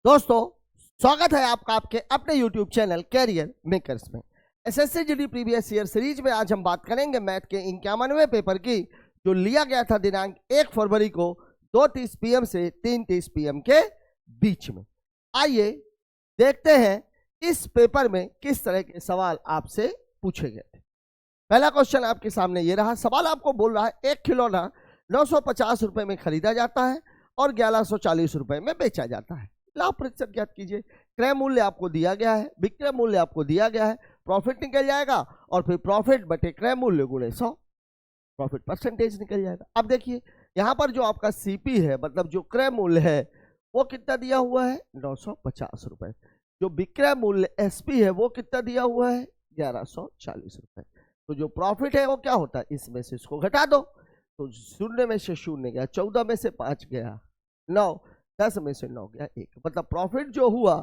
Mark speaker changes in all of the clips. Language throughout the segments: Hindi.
Speaker 1: दोस्तों, स्वागत है आपका आपके अपने YouTube चैनल कैरियर मेकर्स में। SSC GD previous year series में आज हम बात करेंगे मैथ के 51वें पेपर की, जो लिया गया था दिनांक 1 फरवरी को 2:30 PM से 3:30 PM के बीच में। आइए देखते हैं इस पेपर में किस तरह के सवाल आपसे पूछे गए थे। पहला क्वेश्चन आपके सामने ये रहा। सवाल आपको बोल रहा है 1 खिलौना 950 रुपए में खरीदा जाता है और 1140 रुपए में बेचा जाता है। लाभ प्रतिशत ज्ञात कीजिए। क्रय मूल्य आपको दिया गया है, विक्रय मूल्य आपको दिया गया है, प्रॉफिट निकल जाएगा और फिर प्रॉफिट बटे क्रय मूल्य गुणे 100, प्रॉफिट परसेंटेज निकल जाएगा। अब देखिए यहाँ पर जो आपका सीपी है, मतलब जो क्रय मूल्य है वो कितना दिया हुआ है 950 रुपए। जो विक्रय मूल्य एसपी है वो कितना दिया हुआ है 1140 रुपए। तो जो प्रॉफिट है वो क्या होता है, इसमें से इसको घटा दो तो 0 में से 0 गया, 14 में से 5 गया 9, 10 में से 9 गया 1। मतलब प्रॉफिट जो हुआ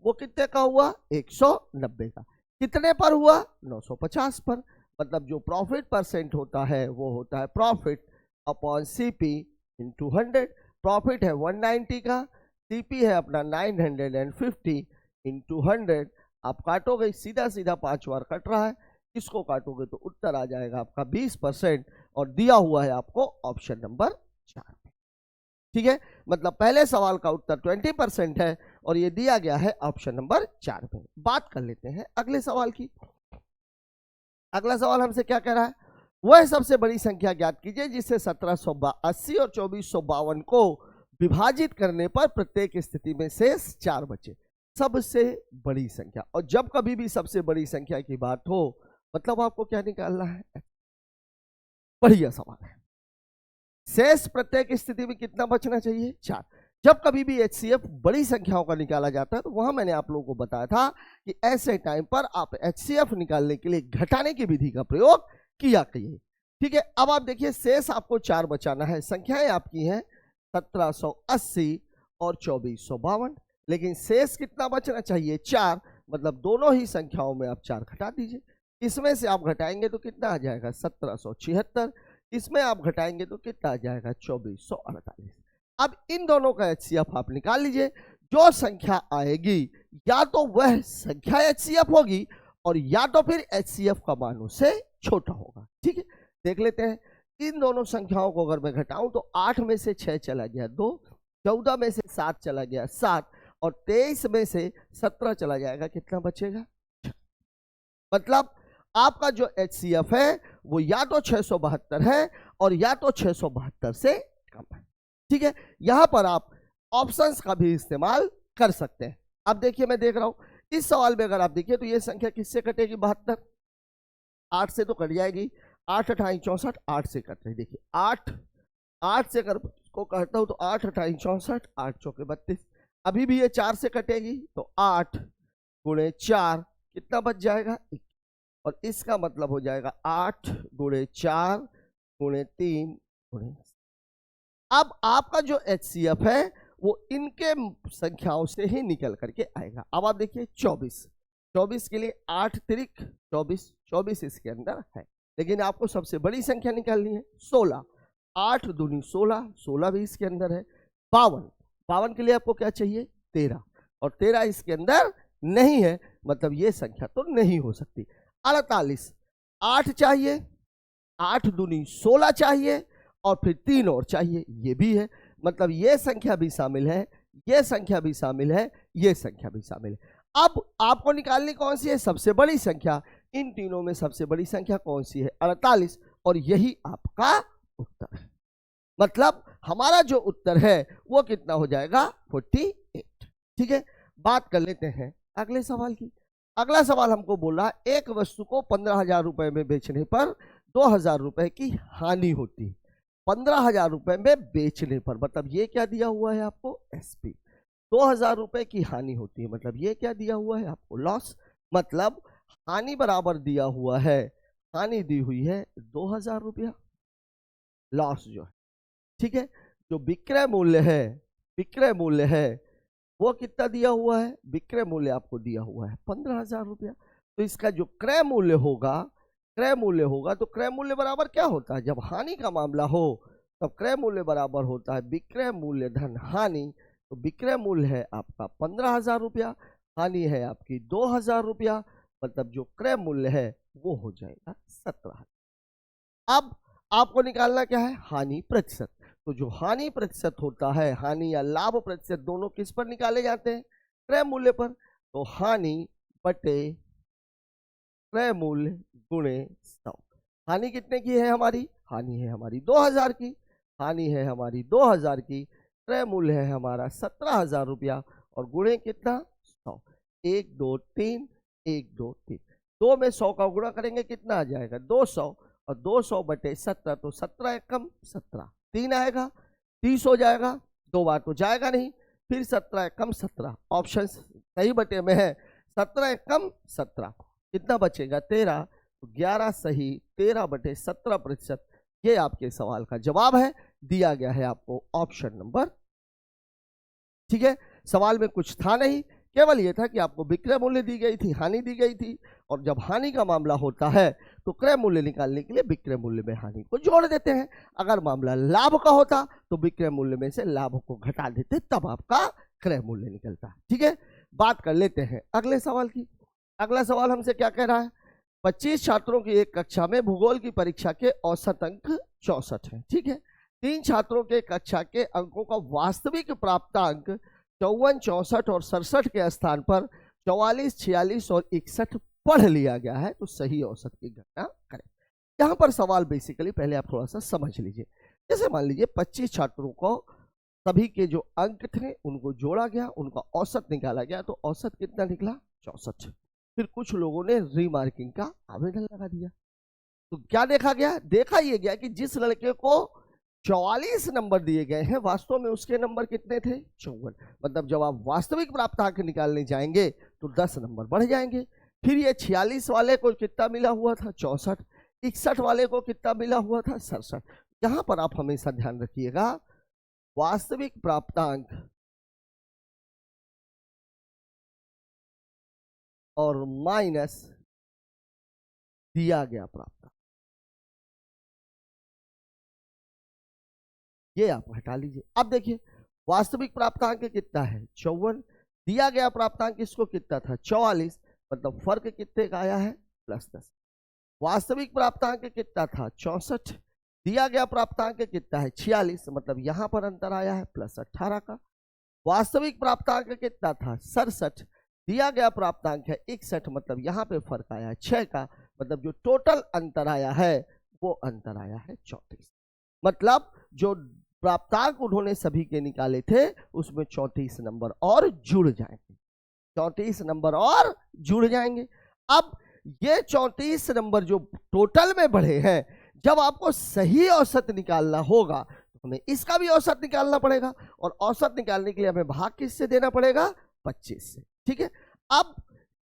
Speaker 1: वो कितने का हुआ 190 का। कितने पर हुआ 950 पर। मतलब जो प्रॉफिट परसेंट होता है वो होता है profit upon CP into 100। Profit है 190 का, सीपी है अपना 950 इंटू 100। आप काटोगे सीधा सीधा 5 बार कट रहा है, इसको काटोगे तो उत्तर आ जाएगा आपका 20% और दिया हुआ है आपको ऑप्शन नंबर 4। ठीक है, मतलब पहले सवाल का उत्तर 20% है और ये दिया गया है ऑप्शन नंबर 4 में। बात कर लेते हैं अगले सवाल की। अगला सवाल हमसे क्या कह रहा है, वह सबसे बड़ी संख्या ज्ञात कीजिए जिससे 1780 और 2452 को विभाजित करने पर प्रत्येक स्थिति में शेष 4 बचे। सबसे बड़ी संख्या, और जब कभी भी सबसे बड़ी संख्या की बात हो मतलब आपको क्या निकालना है, बढ़िया सवाल है। शेष प्रत्येक स्थिति में कितना बचना चाहिए 4। जब कभी भी एचसीएफ बड़ी संख्याओं का निकाला जाता है तो वहां मैंने आप लोगों को बताया था कि ऐसे टाइम पर आप एचसीएफ निकालने के लिए घटाने की विधि का प्रयोग किया करिए। ठीक है, अब आप देखिए शेष आपको 4 बचाना है। संख्याएं आपकी हैं 1780 और 2452, लेकिन शेष कितना बचना चाहिए 4। मतलब दोनों ही संख्याओं में आप 4 घटा दीजिए। इसमें से आप घटाएंगे तो कितना आ जाएगा 1776, इसमें आप घटाएंगे तो कितना आ जाएगा 2448। अब इन दोनों का एचसीएफ आप निकाल लीजिए। जो संख्या आएगी या तो वह संख्या एचसीएफ होगी और या तो फिर एचसीएफ का मान उससे छोटा होगा। ठीक है, देख लेते हैं। इन दोनों संख्याओं को अगर मैं घटाऊं तो 8 में से 6 चला गया 2, 14 में से 7 चला गया 7 और 23 में से 17 चला जाएगा, कितना बचेगा। मतलब आपका जो एचसीएफ है वो या तो 672 है और या तो 672 से कम है। ठीक है, यहां पर आप ऑप्शंस का भी इस्तेमाल कर सकते हैं। अब देखिए मैं देख रहा हूं इस सवाल में अगर आप देखिए तो ये संख्या किससे कटेगी 72, 8 से तो कट जाएगी। 8 अठाई 64, 8 से कट रही। देखिए 8 से अगर को कहता हूं तो 8 अठाई 64, 8 चौके 32। अभी भी ये 4 से कटेगी तो 8 गुणे 4 कितना बच जाएगा 1। और इसका मतलब हो जाएगा 8 गुणे 4 गुणे 3 गुणे। अब आपका जो एचसीएफ है वो इनके संख्याओं से ही निकल करके आएगा। अब आप देखिए 24 के लिए 8 तिरिक 24 इसके अंदर है, लेकिन आपको सबसे बड़ी संख्या निकालनी है 16। 8 दूनी 16, 16 भी इसके अंदर है। 52 के लिए आपको क्या चाहिए 13 और 13 इसके अंदर नहीं है, मतलब ये संख्या तो नहीं हो सकती। 48, 8 चाहिए, 8 दूनी 16 चाहिए और फिर 3 और चाहिए, ये भी है। मतलब ये संख्या भी शामिल है, ये संख्या भी शामिल है, ये संख्या भी शामिल है। अब आपको निकालनी कौन सी है सबसे बड़ी संख्या। इन तीनों में सबसे बड़ी संख्या कौन सी है 48, और यही आपका उत्तर है। मतलब हमारा जो उत्तर है वो कितना हो जाएगा 48। ठीक है, बात कर लेते हैं अगले सवाल की। अगला सवाल हमको बोला एक वस्तु को 15,000 रुपए में बेचने पर 2,000 रुपए की हानि होती है। 15,000 रुपए में बेचने पर, मतलब ये क्या दिया हुआ है आपको एसपी। 2,000 रुपए की हानि होती है, मतलब ये क्या दिया हुआ है आपको लॉस। मतलब हानि बराबर दिया हुआ है, हानि दी हुई है 2,000 रुपया, लॉस जो है। ठीक है, जो विक्रय मूल्य है वो कितना दिया हुआ है, विक्रय मूल्य आपको दिया हुआ है 15,000 रुपया। तो इसका जो क्रय मूल्य होगा तो क्रय मूल्य बराबर क्या होता है, जब हानि का मामला हो तब क्रय मूल्य बराबर होता है विक्रय मूल्य धन हानि। तो विक्रय मूल्य है आपका 15,000 रुपया, हानि है आपकी 2,000 रुपया, मतलब जो क्रय मूल्य है वो हो जाएगा 17,000। अब आपको निकालना क्या है, हानि प्रतिशत। तो जो हानि प्रतिशत होता है, हानि या लाभ प्रतिशत दोनों किस पर निकाले जाते हैं, क्रय मूल्य पर। तो हानि बटे क्रय मूल्य गुणे 100। हानि कितने की है हमारी, हानि है हमारी 2,000 की, हानि है हमारी 2,000 की, क्रय मूल्य है हमारा 17,000 रुपया और गुणे कितना 100। 1 2 3 1 2 3, 2 में 100 का गुणा करेंगे कितना आ जाएगा 200, और 200 बटे 17, तो 17 एकम 17, 3 आएगा, 30 हो जाएगा, 2 बार तो जाएगा नहीं, फिर 17 एकम 17, ऑप्शन सही बटे में है 17 एकम 17, कितना बचेगा 13, तो 11 सही, 13 बटे 17%, ये आपके सवाल का जवाब है, दिया गया है आपको ऑप्शन नंबर। ठीक है, सवाल में कुछ था नहीं, केवल ये था कि आपको विक्रय मूल्य दी गई थी, हानि दी गई थी, और जब हानि का मामला होता है तो क्रय मूल्य निकालने के लिए विक्रय मूल्य में हानि को जोड़ देते हैं। अगर मामला लाभ का होता तो विक्रय मूल्य में से लाभ को घटा देते, तब आपका क्रय मूल्य निकलता है। ठीक है, बात कर लेते हैं अगले सवाल की। अगला सवाल हमसे क्या कह रहा है, 25 छात्रों की एक कक्षा में भूगोल की परीक्षा के औसत अंक 64 है। ठीक है, 3 छात्रों के कक्षा के अंकों का वास्तविक प्राप्तांक 54, 64 और 67 के स्थान पर 44, 46 और 61 पढ़ लिया गया है, तो सही औसत की गणना करें। यहाँ पर सवाल बेसिकली पहले आप थोड़ा सा समझ लीजिए। जैसे मान लीजिए 25 छात्रों को सभी के जो अंक थे उनको जोड़ा गया, उनका औसत निकाला गया, तो औसत कितना निकला 64। फिर कुछ लोगों ने रीमार्किंग का आवेदन लगा दिया, तो क्या देखा गया, देखा यह गया कि जिस लड़के को 44 नंबर दिए गए हैं वास्तव में उसके नंबर कितने थे 54, मतलब जब आप वास्तविक प्राप्तांक निकालने जाएंगे तो 10 नंबर बढ़ जाएंगे। फिर ये 46 वाले को कितना मिला हुआ था 64, 61 वाले को कितना मिला हुआ था 67। यहां पर आप हमेशा ध्यान रखिएगा, वास्तविक प्राप्तांक और माइनस दिया गया प्राप्तांक, ये आप हटा लीजिए। अब देखिए वास्तविक प्राप्तांक कितना है 54, दिया गया प्राप्तांक इसको कितना था 44, मतलब फर्क कितने का आया है +10। वास्तविक प्राप्तांक कितना था 64, दिया गया प्राप्तांक कितना है 46, मतलब यहां पर अंतर आया है +18 का। वास्तविक प्राप्तांक कितना था 67, दिया गया प्राप्तांक है 61, मतलब यहां पे फर्क आया है 6 का, मतलब जो टोटल अंतर आया है वो अंतर आया है 34। मतलब जो प्राप्तांक उन्होंने सभी के निकाले थे उसमें 34 नंबर और जुड़ जाएंगे, 34 नंबर और जुड़ जाएंगे। अब ये 34 नंबर जो टोटल में बढ़े हैं, जब आपको सही औसत निकालना होगा तो हमें इसका भी औसत निकालना पड़ेगा, और औसत निकालने के लिए हमें भाग किससे देना पड़ेगा 25 से। ठीक है, अब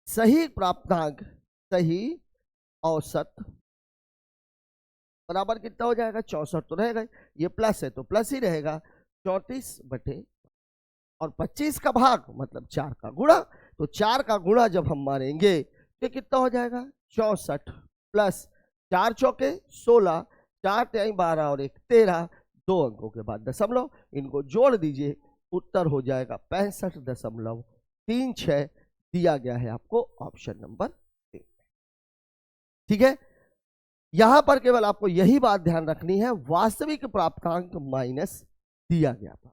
Speaker 1: सही प्राप्तांक सही औसत बराबर कितना हो जाएगा 64 तो रहेगा, ये प्लस है तो प्लस ही रहेगा, 34 बटे और 25 का भाग मतलब 4 का गुणा, तो 4 का गुणा जब हम मारेंगे तो कितना हो जाएगा 64 प्लस 4 चौके 16, 4 तिहाई 12 और 1 13, 2 अंकों के बाद दशमलव, इनको जोड़ दीजिए, उत्तर हो जाएगा 65.36, दिया गया है आपको ऑप्शन नंबर 3। ठीक है, यहां पर केवल आपको यही बात ध्यान रखनी है, वास्तविक प्राप्तांक माइनस दिया गया था,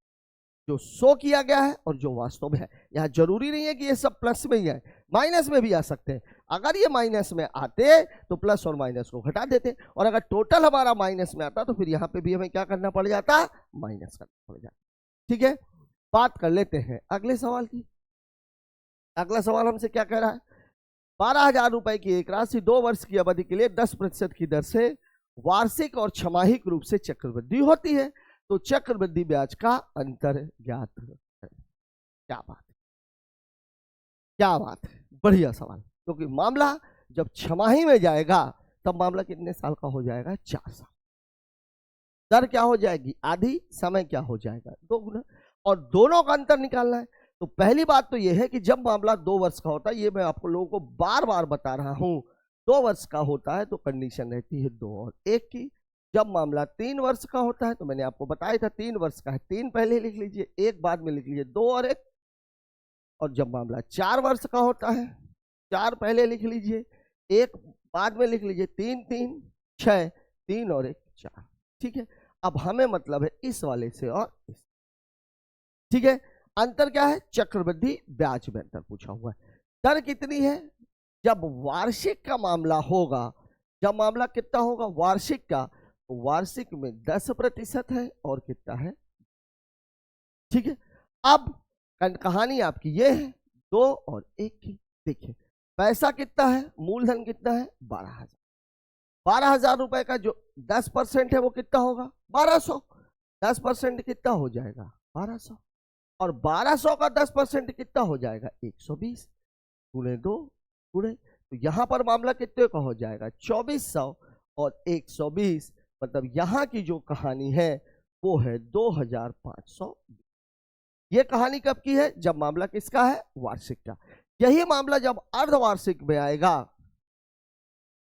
Speaker 1: जो शो किया गया है और जो वास्तव में है। यहां जरूरी नहीं है कि ये सब प्लस में ही है, माइनस में भी आ सकते हैं। अगर ये माइनस में आते तो प्लस और माइनस को घटा देते, और अगर टोटल हमारा माइनस में आता तो फिर यहां पे भी हमें क्या करना पड़ जाता, माइनस करना पड़ जाता। ठीक है, बात कर लेते हैं अगले सवाल की। अगला सवाल हमसे क्या कह रहा है, 12,000 रुपए की एक राशि 2 वर्ष की अवधि के लिए 10% की दर से वार्षिक और छमाहिक रूप से चक्रवृद्धि होती है, तो चक्रवृद्धि ब्याज का अंतर ज्ञात है। क्या बात है, क्या बात है, बढ़िया सवाल। क्योंकि मामला जब छमाही में जाएगा तब मामला कितने साल का हो जाएगा 4 साल, दर क्या हो जाएगी आधी, समय क्या हो जाएगा 2 गुना, और दोनों का अंतर निकालना है। तो पहली बात तो यह है कि जब मामला 2 वर्ष का होता है, ये मैं आपको लोगों को बार बार बता रहा हूं, 2 वर्ष का होता है तो कंडीशन रहती है 2 और 1 की, जब मामला 3 वर्ष का होता है तो मैंने आपको बताया था 3 वर्ष का है, 3 पहले लिख लीजिए, 1 बाद में लिख लीजिए, 2 और 1। और जब मामला 4 वर्ष का होता है, 4 पहले लिख लीजिए, 1 बाद में लिख लीजिए, 3 3 6, 3 और 1 4। ठीक है, अब हमें मतलब है इस वाले से और इस। ठीक है, अंतर क्या है? चक्रवृद्धि ब्याज में अंतर पूछा हुआ है। दर कितनी है? जब वार्षिक का मामला होगा, जब मामला कितना होगा? वार्षिक का, तो वार्षिक में 10% है और कितना है? ठीक है, अब कहानी आपकी ये है 2 और 1 की। देखिए पैसा कितना है, मूलधन कितना है? 12,000। 12,000 रुपए का जो 10% है वो कितना होगा? 1200। 10% कितना हो जाएगा? 1200। और 1200 का 10% कितना हो जाएगा? 120 गुणे 2 गुणे, तो यहां पर मामला कितने का हो जाएगा? 2400 और 120, मतलब यहां की जो कहानी है वो है 2500। ये कहानी कब की है? जब मामला किसका है? वार्षिक का। यही मामला जब अर्धवार्षिक में आएगा,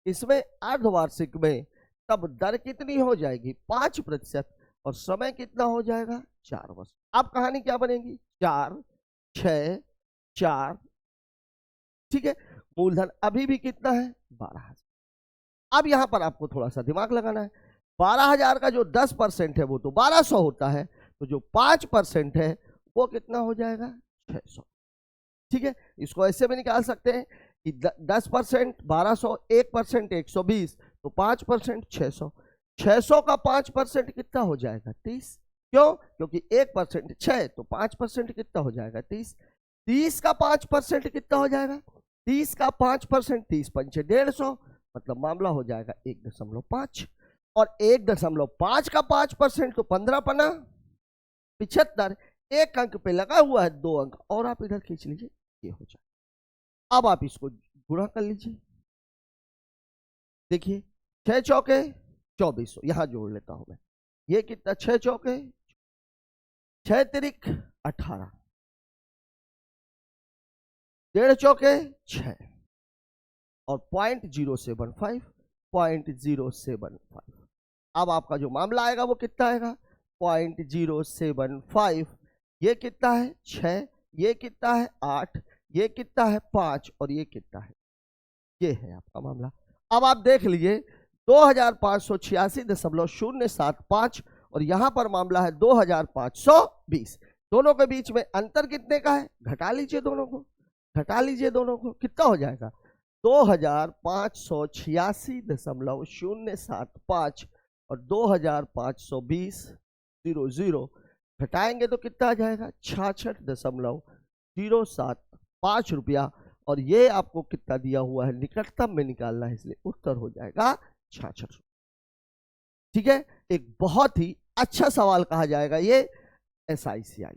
Speaker 1: इसमें अर्धवार्षिक में, तब दर कितनी हो जाएगी? 5%, और समय कितना हो जाएगा? 4 वर्ष। अब कहानी क्या बनेगी? 4 6 4। ठीक है, मूलधन अभी भी कितना है? 12,000। अब यहां पर आपको थोड़ा सा दिमाग लगाना है। 12,000 का जो 10% है वो तो 1200 होता है, तो जो 5% है वो कितना हो जाएगा? 600। ठीक है, इसको ऐसे में निकाल सकते हैं कि 10% 1200, 1% 120, तो 5% 600। 600 का 5% कितना हो जाएगा? 30। क्यों? क्योंकि 1% 6, तो 5% कितना हो जाएगा? 30। 30 का 5% कितना हो जाएगा? 30 का 5%, 30 पंचे 150, मतलब मामला हो जाएगा 1.5। और 1.5 का 5% तो 15 पना 75। 1 अंक पे लगा हुआ है 2 अंक, और आप इधर खींच लीजिए, ये हो जाए। अब आप इसको गुणा कर लीजिए। देखिए 6 चौके 2400, यहां जोड़ लेता हूं मैं। ये कितना? 6 चौके 6 तिरिक 18, 1.5 चौके 6, और 0.075, 0.075। अब आपका जो मामला आएगा वो कितना आएगा? 0.075। ये कितना है? 6, ये कितना है? 8, ये कितना है? 5, और ये कितना है? ये है आपका मामला। अब आप देख लीजिए 2586.075, और यहां पर मामला है 2520। दोनों के बीच में अंतर कितने का है? घटा लीजिए दोनों को, घटा लीजिए दोनों को, कितना हो जाएगा? 2586.075 और 2520.00 घटाएंगे तो कितना आ जाएगा? 66.075 रुपया। और ये आपको कितना दिया हुआ है? निकटतम में निकालना है, इसलिए उत्तर हो जाएगा 66। ठीक है, एक बहुत ही अच्छा सवाल कहा जाएगा ये SI/CI।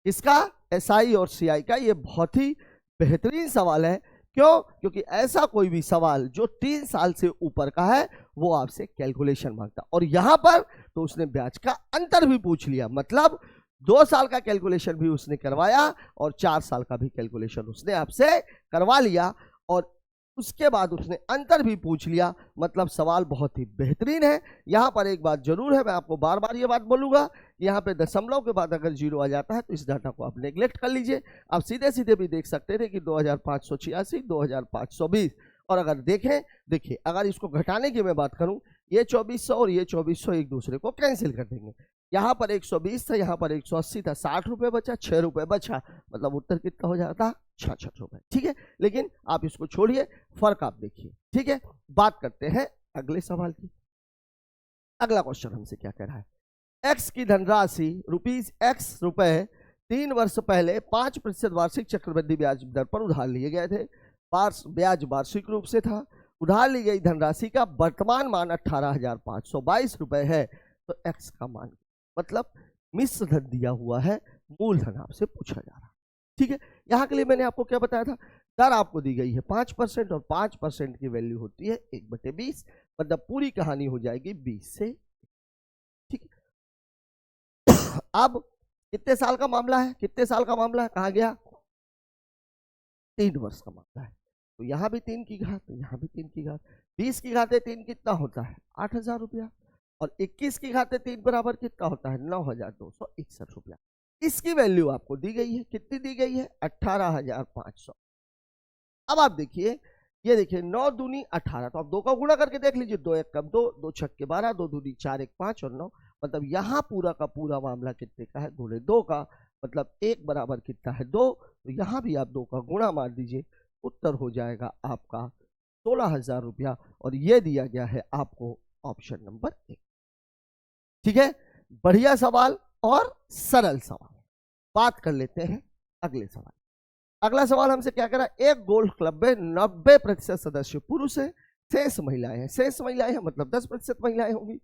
Speaker 1: इसका SI और CI का ये बहुत ही बेहतरीन सवाल है। क्यों? क्योंकि ऐसा कोई भी सवाल जो 3 साल से ऊपर का है वो आपसे कैलकुलेशन मांगता, और यहां पर तो उसने ब्याज का अंतर भी पूछ लिया, मतलब 2 साल का कैलकुलेशन भी उसने करवाया और 4 साल का भी कैलकुलेशन उसने आपसे करवा लिया, और उसके बाद उसने अंतर भी पूछ लिया। मतलब सवाल बहुत ही बेहतरीन है। यहाँ पर एक बात जरूर है, मैं आपको बार बार ये बात बोलूंगा, यहाँ पे दशमलव के बाद अगर 0 आ जाता है तो इस डाटा को आप नेग्लेक्ट कर लीजिए। आप सीधे सीधे भी देख सकते थे कि 2586, 2520। और अगर देखें, देखिए अगर इसको घटाने की मैं बात करूं, ये 2400 और ये 2400 एक दूसरे को कैंसिल कर देंगे। यहाँ पर 120 था, यहाँ पर 180 था, 60 रुपए बचा, 6 रुपए बचा, मतलब उत्तर कितना हो जाता? 66 रुपए। ठीक है, लेकिन आप इसको छोड़िए, फर्क आप देखिए। ठीक है, बात करते हैं अगले सवाल की। अगला क्वेश्चन हमसे क्या कह रहा है? एक्स की धनराशि ₹X रुपए 3 वर्ष पहले 5% वार्षिक चक्रवृद्धि ब्याज दर पर उधार लिए गए थे। ब्याज वार्षिक रूप से था। उधार ली गई धनराशि का वर्तमान मान 18,522 रुपए है। तो एक्स का मान, मतलब मिश्र धन दिया हुआ है, मूलधन आपसे पूछा जा रहा है। ठीक है, यहां के लिए मैंने आपको क्या बताया था? दर आपको दी गई है 5%, और 5% की वैल्यू होती है 1/20, मतलब पूरी कहानी हो जाएगी 20 से। ठीक है, अब कितने साल का मामला है? कितने साल का मामला है? कहा गया 3 वर्ष का मामला है। तो यहाँ भी 3 की घात, यहाँ भी 3 की घात। 20 की घाते 3 कितना होता है? 8,000 रुपया। और 21 की घाते 3 बराबर कितना होता है? 9,261 रुपया। इसकी वैल्यू आपको दी गई है, कितनी दी गई है? 18,500। अब आप देखिए, ये देखिए 9 दूनी 18, तो आप 2 का गुणा करके देख लीजिए। 2 एक कम 2, 2 छक्के 12, 2 दूनी 4, 1 5 और 9। मतलब यहाँ पूरा का पूरा मामला कितने का है? गुणे 2 का। मतलब 1 बराबर कितना है? 2। तो यहाँ भी आप 2 का गुणा मार दीजिए, उत्तर हो जाएगा आपका 16,000 रुपया। और ये दिया गया है आपको ऑप्शन नंबर 1। ठीक है, बढ़िया सवाल और सरल सवाल। बात कर लेते हैं अगले सवाल। अगला सवाल हमसे क्या करा? एक गोल्फ क्लब में 90% सदस्य पुरुष है, शेष महिलाएं हैं। शेष महिलाएं हैं मतलब 10% महिलाएं होंगी।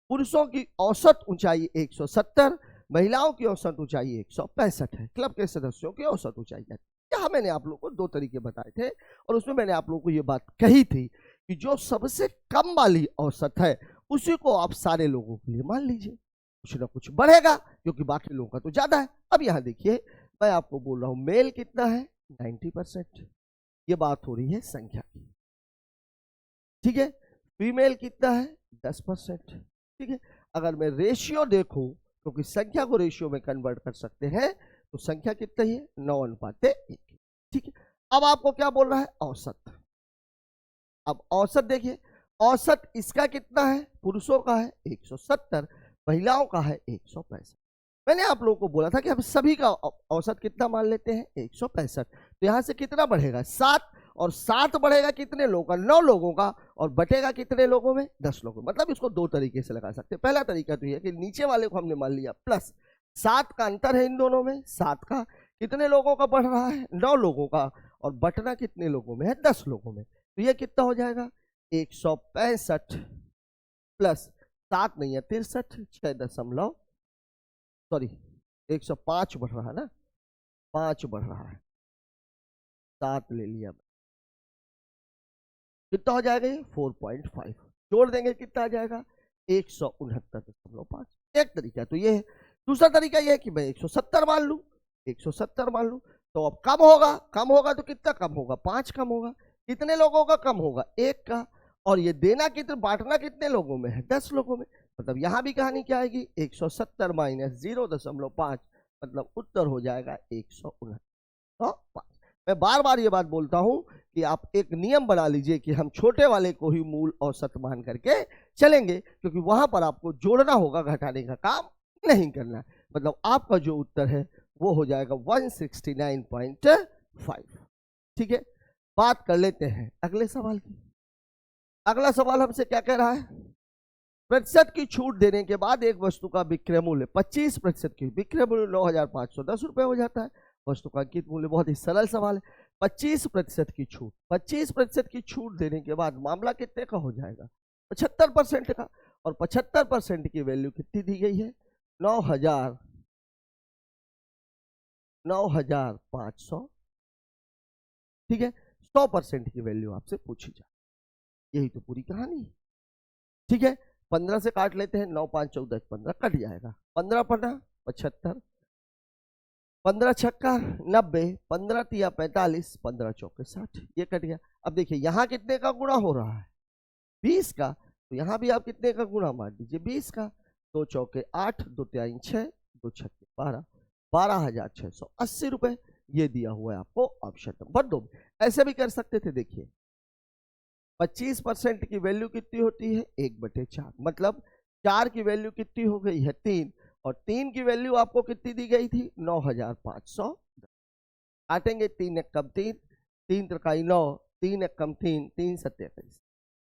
Speaker 1: पुरुषों की औसत ऊंचाई 170, महिलाओं की औसत ऊंचाई 165 है। क्लब के सदस्यों की औसत ऊंचाई है। यहाँ मैंने आप लोगों को 2 तरीके बताए थे और उसमें मैंने आप लोगों को ये बात कही थी कि जो सबसे कम वाली औसत है उसी को आप सारे लोगों के लिए मान लीजिए, कुछ ना कुछ बढ़ेगा क्योंकि बाकी लोगों का तो ज्यादा है। अब यहाँ देखिए, मैं आपको बोल रहा हूं मेल कितना है? 90%। ये बात हो रही है संख्या की। ठीक है, फीमेल कितना है? 10%। ठीक है, अगर मैं रेशियो देखूं, क्योंकि संख्या को रेशियो में कन्वर्ट कर सकते हैं, तो संख्या कितनी है? 9:1। ठीक है, अब आपको क्या बोल रहा है? औसत। अब औसत देखिए, औसत इसका कितना है? पुरुषों का है 170, महिलाओं का है 165। मैंने आप लोगों को बोला था कि हम सभी का औसत कितना मान लेते हैं? 165। तो यहां से कितना बढ़ेगा? 7। और 7 बढ़ेगा कितने लोगों का? 9 लोगों का। और बटेगा कितने लोगों में? 10 लोगों में। मतलब इसको 2 तरीके से लगा सकते हैं। पहला तरीका तो यह कि नीचे वाले को हमने मान लिया प्लस, 7 का अंतर है इन दोनों में। 7 का कितने लोगों का बढ़ रहा है? 9 लोगों का। और बटना कितने लोगों में है? 10 लोगों में। तो यह कितना हो जाएगा? 165 प्लस 7 नहीं है 63, 6 सॉरी 105 बढ़ रहा है ना, 5 बढ़ रहा है, 7 ले लिया। कितना हो जाएगा? ये 4.5 जोड़ देंगे कितना आ जाएगा? 169.5। एक तरीका तो ये है। दूसरा तरीका ये है कि मैं 170 मान लू, 170 मान लू। तो अब कम होगा, कम होगा तो कितना कम होगा? 5 कम होगा। कितने लोगों का कम होगा? 1 का। और ये देना कितने, बांटना कितने लोगों में है? 10 लोगों में। मतलब यहां भी कहानी क्या आएगी? 170 माइनस 0.5, मतलब उत्तर हो जाएगा 169.5। मैं बार बार ये बात बोलता हूं कि आप एक नियम बना लीजिए कि हम छोटे वाले को ही मूल औसत मान करके चलेंगे, क्योंकि वहां पर आपको जोड़ना होगा, घटाने का काम नहीं करना है। मतलब आपका जो उत्तर है वो हो जाएगा 169.5। ठीक है, बात कर लेते हैं अगले सवाल की। अगला सवाल हमसे क्या कह रहा है? प्रतिशत की छूट देने के बाद एक वस्तु का विक्रय मूल्य 25% की विक्रय मूल्य 9,510 रुपए हो जाता है। वस्तु का अंकित मूल्य, बहुत ही सरल सवाल है। 25% की छूट, 25% की छूट देने के बाद मामला कितने का हो जाएगा? 75% का। और 75% की वैल्यू कितनी दी गई है? 9,500। ठीक है, 100% की वैल्यू आपसे पूछी जाए, यही तो पूरी कहानी है। ठीक है, 15 से काट लेते हैं, 9 5 14 15 कट जाएगा। 15 पन्ना 75, 15 छक्का 90, 15 तिया 45, 15 चौके 60, ये कट गया। अब देखिए यहाँ कितने का गुणा हो रहा है? 20 का। तो यहाँ भी आप कितने का गुणा मार दीजिए? 20 का। 2 चौके 8, 2 तिहाई 6, 2 छक्के 12, 12,680 रुपए। ये दिया हुआ है आपको ऑप्शन नंबर 2 में। ऐसे भी कर सकते थे। देखिए 25% की वैल्यू कितनी होती है? 1/4। मतलब 4 की वैल्यू कितनी हो गई है? 3। और 3 की वैल्यू आपको कितनी दी गई थी? 9,500। काटेंगे 3 एक कम 3, 3 त्रिकाई 9, 3 एक कम 3, 3 सत्ते 21।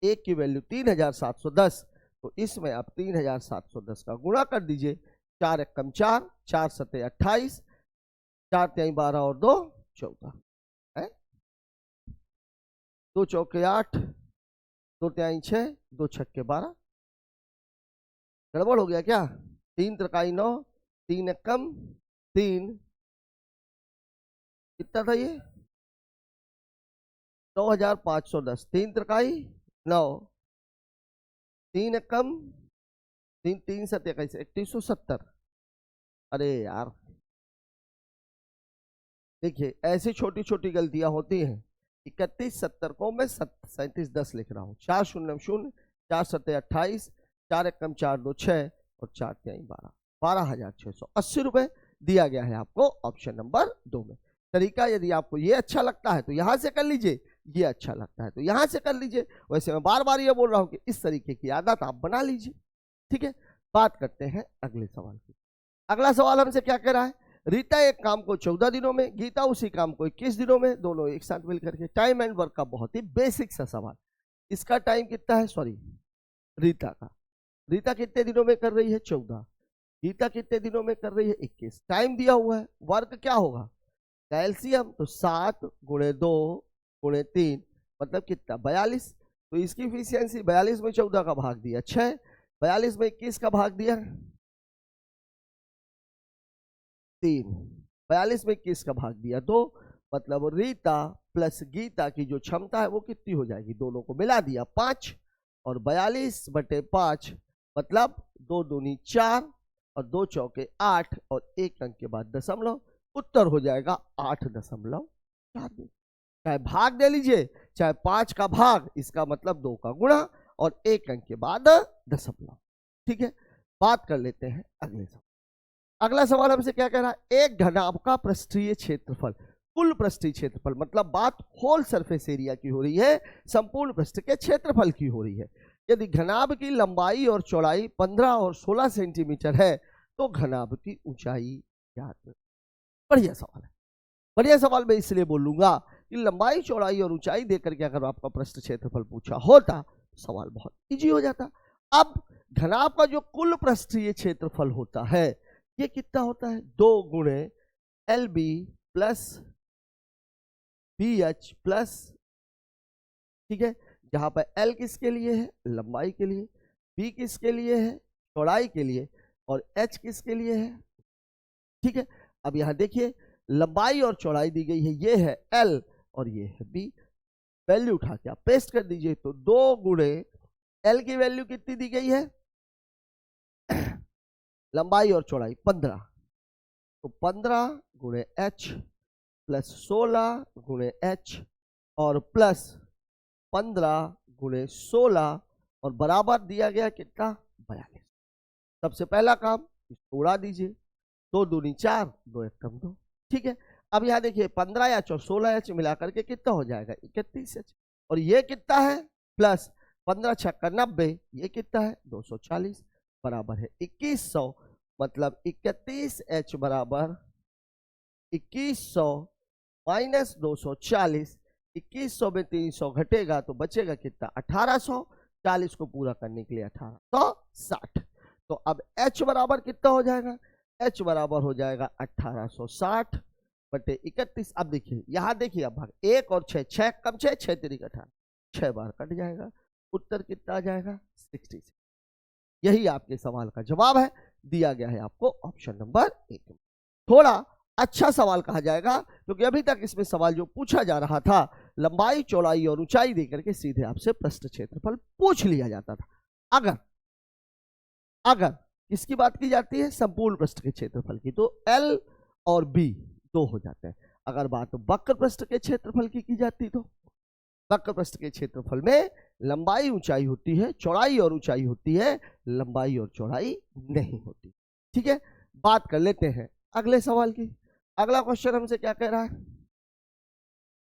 Speaker 1: 1 की वैल्यू 3,710। तो इसमें आप 3,710 का गुणा कर दीजिए। 4 एक कम 4, 4 सत्ते 28, 4 तिहाई 12 और 2 14 है। 2 चौके 8, 2 तिहाई 6, 2 छक्के 12। गड़बड़ हो गया क्या? 3 त्रिकाई 9, 3 एक कम 3, कितना था ये? 9,510। 3 त्रिकाई 9, 3 एक कम 3, 3 सत्ते 21, 3170। अरे यार देखिए, ऐसी छोटी छोटी गलतियां होती हैं, 31 70 को मैं 37 10 लिख रहा हूँ। 4 0 0, 4 7 28, 4 1 4 2 6 और 4 3 12, 12,680 रुपए दिया गया है आपको ऑप्शन नंबर 2 में। तरीका यदि आपको ये अच्छा लगता है तो यहां से कर लीजिए, ये अच्छा लगता है तो यहां से कर लीजिए। वैसे मैं बार बार ये बोल रहा हूं कि इस तरीके की आदत आप बना लीजिए। ठीक है, बात करते हैं अगले सवाल की। अगला सवाल हमसे क्या कह रहा है, रीता एक काम को 14 दिनों में, गीता उसी काम को 21 दिनों में, दोनों एक साथ मिलकर के। टाइम एंड वर्क का बहुत ही बेसिक सा सवाल। इसका टाइम कितना है, सॉरी रीता का, रीता कितने दिनों में कर रही है 14, गीता कितने दिनों में कर रही है 21। टाइम दिया हुआ है, वर्क क्या होगा कैल्शियम, तो 7 गुणे 2 गुणे 3 मतलब कितना 42। तो इसकी इफिशियंसी 42 में 14 का भाग दिया 6, 42 में 21 का भाग दिया 3, 42 में 21 का भाग दिया 2, मतलब रीता प्लस गीता की जो क्षमता है वो कितनी हो जाएगी, दोनों को मिला दिया 5 और 42/5 मतलब 2 दूनी 4 और 2 चौके 8 और 1 अंक के बाद दशमलव, उत्तर हो जाएगा 8.42। चाहे भाग दे लीजिए चाहे 5 का भाग, इसका मतलब 2 का गुणा और 1 अंक के बाद दशमलव। ठीक है, बात कर लेते हैं अगले सवाल। अगला सवाल हमसे क्या कह रहा है, एक घनाभ का पृष्ठीय क्षेत्रफल, कुल पृष्ठीय क्षेत्रफल मतलब बात होल सरफेस एरिया की हो रही है, संपूर्ण पृष्ठ के क्षेत्रफल की हो रही है। यदि घनाभ की लंबाई और चौड़ाई 15 और 16 सेंटीमीटर है तो घनाभ की ऊंचाई ज्ञात करें। बढ़िया सवाल है, बढ़िया सवाल। मैं इसलिए बोलूंगा कि लंबाई चौड़ाई और ऊंचाई देकर के अगर आपका पृष्ठ क्षेत्रफल पूछा होता तो सवाल बहुत इजी हो जाता। अब घनाभ का जो कुल पृष्ठीय क्षेत्रफल होता है ये कितना होता है, 2 गुणे LB प्लस BH प्लस, ठीक है, जहां पर L किसके लिए है, लंबाई के लिए, B किसके लिए है, चौड़ाई के लिए, और H किसके लिए है। ठीक है, अब यहां देखिए लंबाई और चौड़ाई दी गई है, ये है L और ये है B। वैल्यू उठा के आप पेस्ट कर दीजिए तो 2 गुणे L की वैल्यू कितनी दी गई है, लंबाई और चौड़ाई 15, तो 15 गुणे H प्लस 16 गुणे H और प्लस 15 गुणे 16 और बराबर दिया गया कितना 42। सबसे पहला काम इसको उड़ा दीजिए, 2 दूनी 4, 2 1 कम 2। ठीक है, अब यहाँ देखिए 15H और 16H मिलाकर के कितना हो जाएगा 31H, और ये कितना है प्लस 15 छक्का 90, ये कितना है 240 बराबर है 2100, मतलब 31H बराबर 2100 माइनस 240, 2100 में 300 घटेगा तो बचेगा कितना 1800, 40 को पूरा करने के लिए 1860। तो अब H बराबर कितना हो जाएगा, H बराबर हो जाएगा 1860 बटे 31। अब देखिए यहाँ देखिए, अब भाग 1 और 6, 6 कम 6, 6 3 18, 6 बार कट जाएगा, उत्तर कितना आ जाएगा 66। यही आपके सवाल का जवाब है, दिया गया है आपको ऑप्शन नंबर 1। थोड़ा अच्छा सवाल कहा जाएगा क्योंकि अभी तक इसमें सवाल जो पूछा जा रहा था लंबाई चौड़ाई और ऊंचाई देकर के सीधे आपसे पृष्ठ क्षेत्रफल पूछ लिया जाता था। अगर किसकी बात की जाती है, संपूर्ण पृष्ठ के क्षेत्रफल की, तो L और B 2 हो जाते हैं। अगर बात वक्र पृष्ठ के क्षेत्रफल की जाती तो वक्र पृष्ठ के क्षेत्रफल में लंबाई ऊंचाई होती है, चौड़ाई और ऊंचाई होती है, लंबाई और चौड़ाई नहीं होती। ठीक है, बात कर लेते हैं अगले सवाल की। अगला क्वेश्चन हमसे क्या कह रहा है,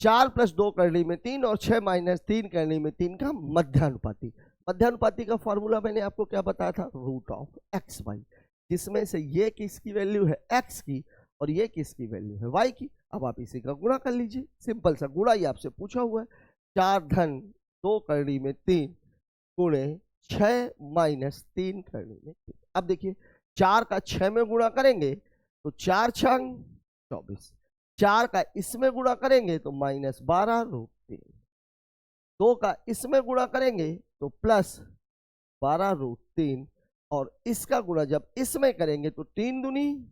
Speaker 1: 4 + 2 करनी में 3 और 6 - 3 करनी में 3 का मध्यानुपाती। मध्यानुपाती का फॉर्मूला मैंने आपको क्या बताया था, √(x/y), जिसमें से ये किसकी वैल्यू है x की और ये किसकी वैल्यू है y की। अब आप इसी का गुणा कर लीजिए, सिंपल सा गुणा ही आपसे पूछा हुआ है। 4 धन 2 करनी में 3 गुणे 6 - 3 करनी में 3। अब देखिए 4 का 6 में गुणा करेंगे तो 4 छंग 24, 4 का इसमें गुणा करेंगे तो -12√3, 2 का इसमें गुणा करेंगे तो +12√3, और इसका गुणा जब इसमें करेंगे तो 3 दूनी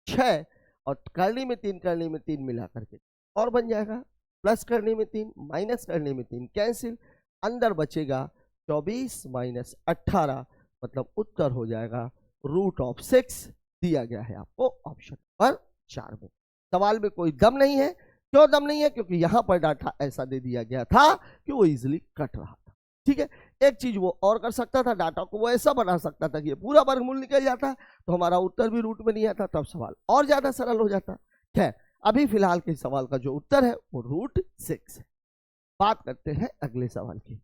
Speaker 1: 6 और करनी में 3 मिला करके और बन जाएगा, प्लस करने में 3 माइनस करने में 3 कैंसिल, अंदर बचेगा 24 - 18, मतलब उत्तर हो जाएगा √6 दिया गया है आपको ऑप्शन नंबर 4 में। सवाल में कोई दम नहीं है, क्यों दम नहीं है? क्योंकि यहां पर डाटा ऐसा दे दिया गया था कि वो इजिली कट रहा था। ठीक है, एक चीज वो और कर सकता था, डाटा को वो ऐसा बना सकता था कि ये पूरा वर्गमूल निकल जाता तो हमारा उत्तर भी रूट में नहीं आता, तब सवाल और ज्यादा सरल हो जाता। खैर, अभी फिलहाल के सवाल का जो उत्तर है वो √6 है। बात करते हैं अगले सवाल की।